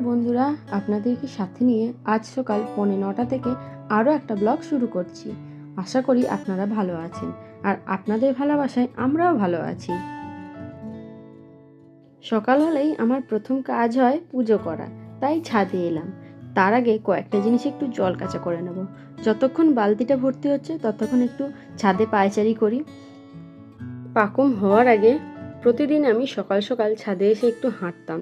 বন্ধুরা, আপনাদেরকে সাথে নিয়ে আজ সকাল 9:45 থেকে আরও একটা ব্লগ শুরু করছি। আশা করি আপনারা ভালো আছেন, আর আপনাদের ভালোবাসায় আমরাও ভালো আছি। সকাল হলেই আমার প্রথম কাজ হয় পুজো করা, তাই ছাদে এলাম। তার আগে কয়েকটা জিনিস একটু জল কাচা করে নেব। যতক্ষণ বালতিটা ভর্তি হচ্ছে ততক্ষণ একটু ছাদে পায়চারি করি। পাকুম হওয়ার আগে প্রতিদিন আমি সকাল সকাল ছাদে এসে একটু হাঁটতাম।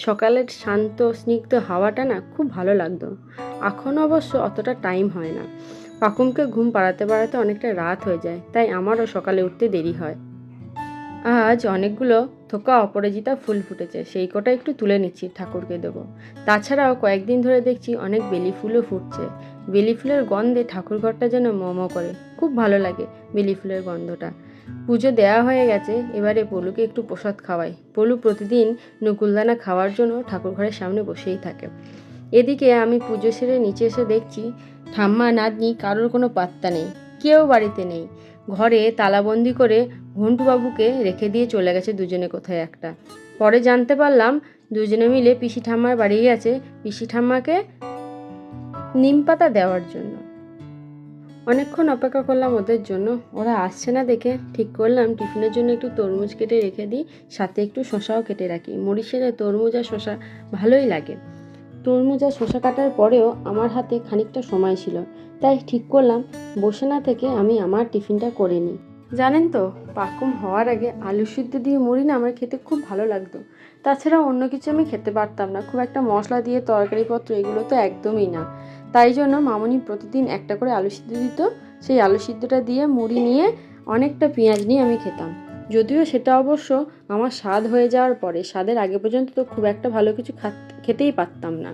সকালের শান্ত স্নিগ্ধ হাওয়াটা না খুব ভালো লাগতো। এখন অবশ্য অতটা টাইম হয় না, পাকুমকে ঘুম পাড়াতে পাড়াতে অনেকটা রাত হয়ে যায়, তাই আমারও সকালে উঠতে দেরি হয়। আজ অনেকগুলো থোকা অপরাজিতা ফুল ফুটেছে, সেই কটা একটু তুলে নিচ্ছি, ঠাকুরকে দেবো। তাছাড়াও কয়েকদিন ধরে দেখছি অনেক বেলি ফুলও ফুটছে। বেলি ফুলের গন্ধে ঠাকুরঘরটা যেন মোমো করে, খুব ভালো লাগে বেলি ফুলের গন্ধটা। পুজো দেওয়া হয়ে গেছে, এবারে পলুকে একটু প্রসাদ খাওয়াই। পলু প্রতিদিন নকুলদানা খাওয়ার জন্য ঠাকুরঘরের সামনে বসেই থাকে। এদিকে আমি পুজো সেরে নিচে এসে দেখছি ঠাম্মা নাতনি কারোর কোনো পাত্তা নেই, কেউ বাড়িতে নেই। ঘরে তালাবন্দি করে ঘন্টুবাবুকে রেখে দিয়ে চলে গেছে দুজনে কোথায় একটা। পরে জানতে পারলাম দুজনে মিলে পিসি ঠাম্মার বাড়ি গেছে পিসি ঠাম্মাকে নিম পাতা দেওয়ার জন্য। অনেকক্ষণ অপেক্ষা করলাম ওদের জন্য, ওরা আসছে না দেখে ঠিক করলাম টিফিনের জন্য একটু তরমুজ কেটে রেখে দিই, সাথে একটু শশাও কেটে রাখি। মুড়ির সাথে তরমুজ আর শশা ভালোই লাগে। তরমুজ আর শশা কাটার পরেও আমার হাতে খানিকটা সময় ছিল, তাই ঠিক করলাম বসে না থেকে আমি আমার টিফিনটা করে নিই। জানেন তো, পাকুম হওয়ার আগে আলু সিদ্ধ দিয়ে মুড়ি না আমার খেতে খুব ভালো লাগতো। তাছাড়া অন্য কিছু আমি খেতে পারতাম না, খুব একটা মশলা দিয়ে তরকারিপত্র এগুলো তো একদমই না। তাই জন্য মামনি প্রতিদিন একটা করে আলু সিদ্ধ দিত, সেই আলু সিদ্ধটা দিয়ে মুড়ি নিয়ে অনেকটা পেঁয়াজ নিয়ে আমি খেতাম। যদিও সেটা অবশ্য আমার স্বাদ হয়ে যাওয়ার পরে, স্বাদের আগে পর্যন্ত তো খুব একটা ভালো কিছু খেতেই পারতাম না।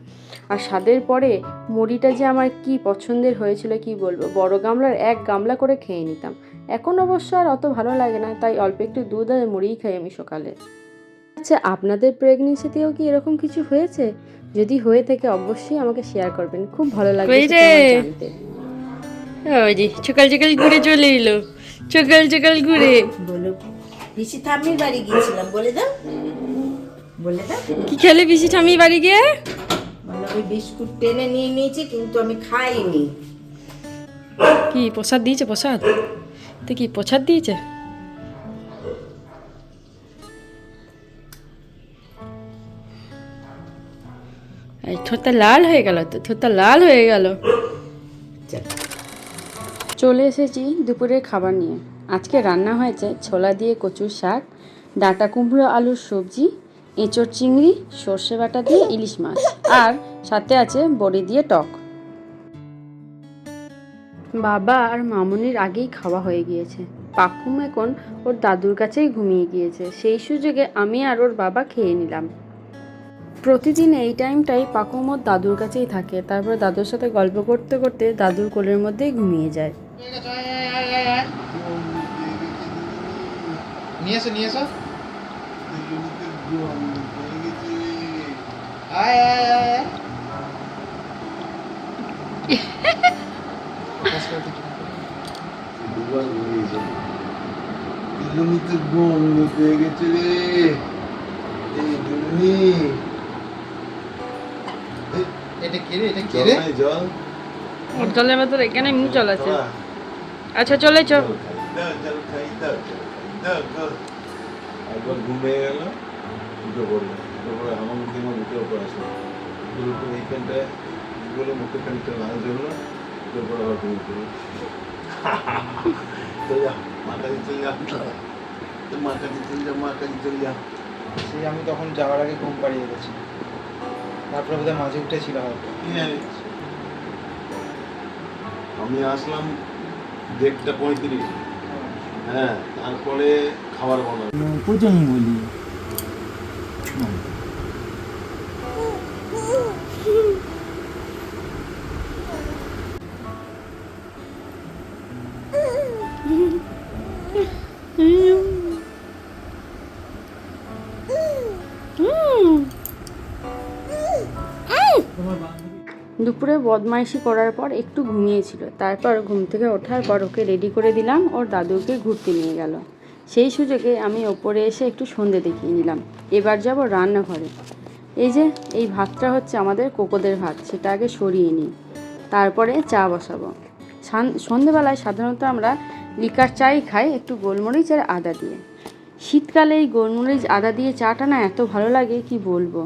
আর স্বাদের পরে মুড়িটা যে আমার কি পছন্দের হয়েছিল কি বলবো, বড় গামলার 1 গামলা করে খেয়ে নিতাম। এখন অবশ্য আর অত ভালো লাগে না, তাই অল্প একটু দুধ আর মুড়িই খাই আমি সকালে। আচ্ছা, আপনাদের প্রেগনেন্সিতেও কি এরকম কিছু হয়েছে? যদি হয়ে থাকে অবশ্যই আমাকে শেয়ার করবেন, খুব ভালো লাগবে জানতে। ওই যে সকাল সকাল ঘুরে চলে এলো, সকাল সকাল ঘুরে। বলো, পিসি ঠাম্মির বাড়ি গিয়েছিলাম, বলে দাও, বলে দাও। কি খেলে পিসি ঠাম্মির বাড়ি গিয়ে? বলো, ওই বিস্কুট টেনে নিয়ে নিয়েছি কিন্তু আমি খাইনি। কি প্রসাদ দিয়েছে? প্রসাদ তো কি প্রসাদ দিয়েছে? এই ঠোঁটটা লাল হয়ে গেল, তো ঠোঁটটা লাল হয়ে গেল। চলে এসেছি দুপুরের খাবার নিয়ে। আজকে রান্না হয়েছে ছোলা দিয়ে কচুর শাক, ডাঁটা কুমড়ো আলুর সবজি, এঁচোড় চিংড়ি, সর্ষে বাটা দিয়ে ইলিশ মাছ, আর সাথে আছে বড়ি দিয়ে টক। বাবা আর মামনির আগেই খাওয়া হয়ে গিয়েছে। পাকুম এখন ওর দাদুর কাছেই ঘুমিয়ে গিয়েছে, সেই সুযোগে আমি আর ওর বাবা খেয়ে নিলাম। প্রতিদিন এই টাইমটাই পাকুম ওর দাদুর কাছেই থাকে, তারপর দাদুর সাথে গল্প করতে করতে দাদুর কোলের মধ্যেই ঘুমিয়ে যায়। নিয়ে এসো এটা কে রে? এটা কে রে? ওর জলের ভেতর এখানে মুখ জল আছে। আচ্ছা চলে চল। একবার ঘুমিয়ে গেল, উঠে পড়লো, উঠে পড়ে আমার মুখে উঠে পড়ে আসলো, এইখানটায় বলে মুখে খানিকটা লাল ধরলো, উঠে পড়ে আবার ঘুমিয়ে পড়লো। চল যা, মার কাছে চল যা, মার কাছে চল যা, মার কাছে চল যা। সেই আমি তখন যাওয়ার আগে ঘুম পাড়িয়ে গেছি, তারপরে বোধহয় মাঝে উঠেছিল হয়তো। আমি আসলাম 1:35, হ্যাঁ, তারপরে খাবার বানাবো প্রচন্ড বলি। দুপুরে বদমাইশি করার পর একটু ঘুমিয়েছিল, তারপর ঘুম থেকে ওঠার পর ওকে রেডি করে দিলাম, ওর দাদুকে ঘুরতে নিয়ে গেল। সেই সুযোগে আমি ওপরে এসে একটু সন্ধে দেখিয়ে নিলাম। এবার যাব রান্নাঘরে। এই যে এই ভাতটা হচ্ছে আমাদের কোকোদের ভাত, সেটা আগে সরিয়ে নিই, তারপরে চা বসাবো। সন্ধেবেলায় সাধারণত আমরা লিকার চাই খাই একটু গোলমরিচ আর আদা দিয়ে। শীতকালে এই গোলমরিচ আদা দিয়ে চাটা না এত ভালো লাগে কি বলবো।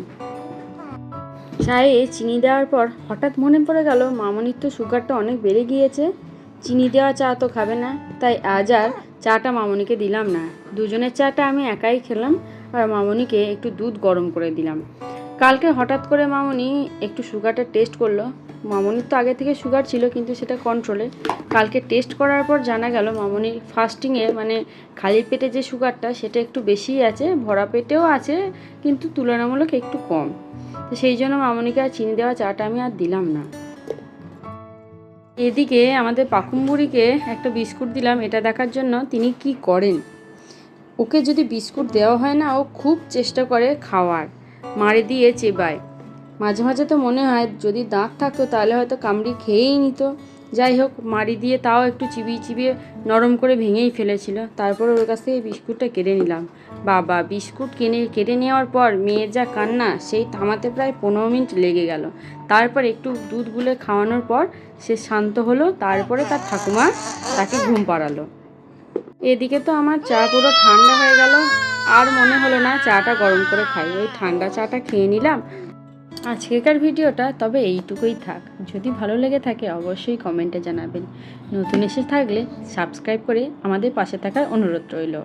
চায়ে চিনি দেওয়ার পর হঠাৎ মনে পড়ে গেল মামনির তো সুগারটা অনেক বেড়ে গিয়েছে, চিনি দেওয়া চা তো খাবে না, তাই আজ আর চাটা মামনিকে দিলাম না। দুজনের চাটা আমি একাই খেলাম আর মামনিকে একটু দুধ গরম করে দিলাম। কালকে হঠাৎ করে মামনি একটু সুগারটা টেস্ট করলো। মামনির তো আগে থেকে সুগার ছিল কিন্তু সেটা কন্ট্রোলে। কালকে টেস্ট করার পর জানা গেল মামনির ফাস্টিংয়ে মানে খালি পেটে যে সুগারটা সেটা একটু বেশিই আছে, ভরা পেটেও আছে কিন্তু তুলনামূলক একটু কম। তো সেই জন্য মামনিকে আর চিনি দেওয়া চাটা আমি আর দিলাম না। এদিকে আমাদের পাকুমবুড়িকে একটা বিস্কুট দিলাম এটা দেখার জন্য তিনি কি করেন। ওকে যদি বিস্কুট দেওয়া হয় না ও খুব চেষ্টা করে খাওয়ার, মাড়ি দিয়ে চেবায়। মাঝে মাঝে তো মনে হয় যদি দাঁত থাকতো তাহলে হয়তো কামড়ি খেয়েই নিত। যাই হোক, মাড়ি দিয়ে তাও একটু চিবিয়ে চিবিয়ে নরম করে ভেঙেই ফেলেছিল। তারপর ওর কাছ থেকে বিস্কুটটা কেড়ে নিলাম। বাবা, বিস্কুট কেড়ে নেওয়ার পর মেয়ের যা কান্না, সেই থামাতে প্রায় 15 মিনিট লেগে গেল। তারপর একটু দুধ গুলে খাওয়ানোর পর সে শান্ত হলো। তারপরে তার ঠাকুমা তাকে ঘুম পাড়ালো। এদিকে তো আমার চা পুরো ঠান্ডা হয়ে গেল, আর মনে হলো না চাটা গরম করে খাই, ওই ঠান্ডা চাটা খেয়ে নিলাম। আজকেকার ভিডিওটা তবে এইটুকুই থাক। যদি ভালো লেগে থাকে অবশ্যই কমেন্টে জানাবেন। নতুন এসে থাকলে সাবস্ক্রাইব করে আমাদের পাশে থাকার অনুরোধ রইল।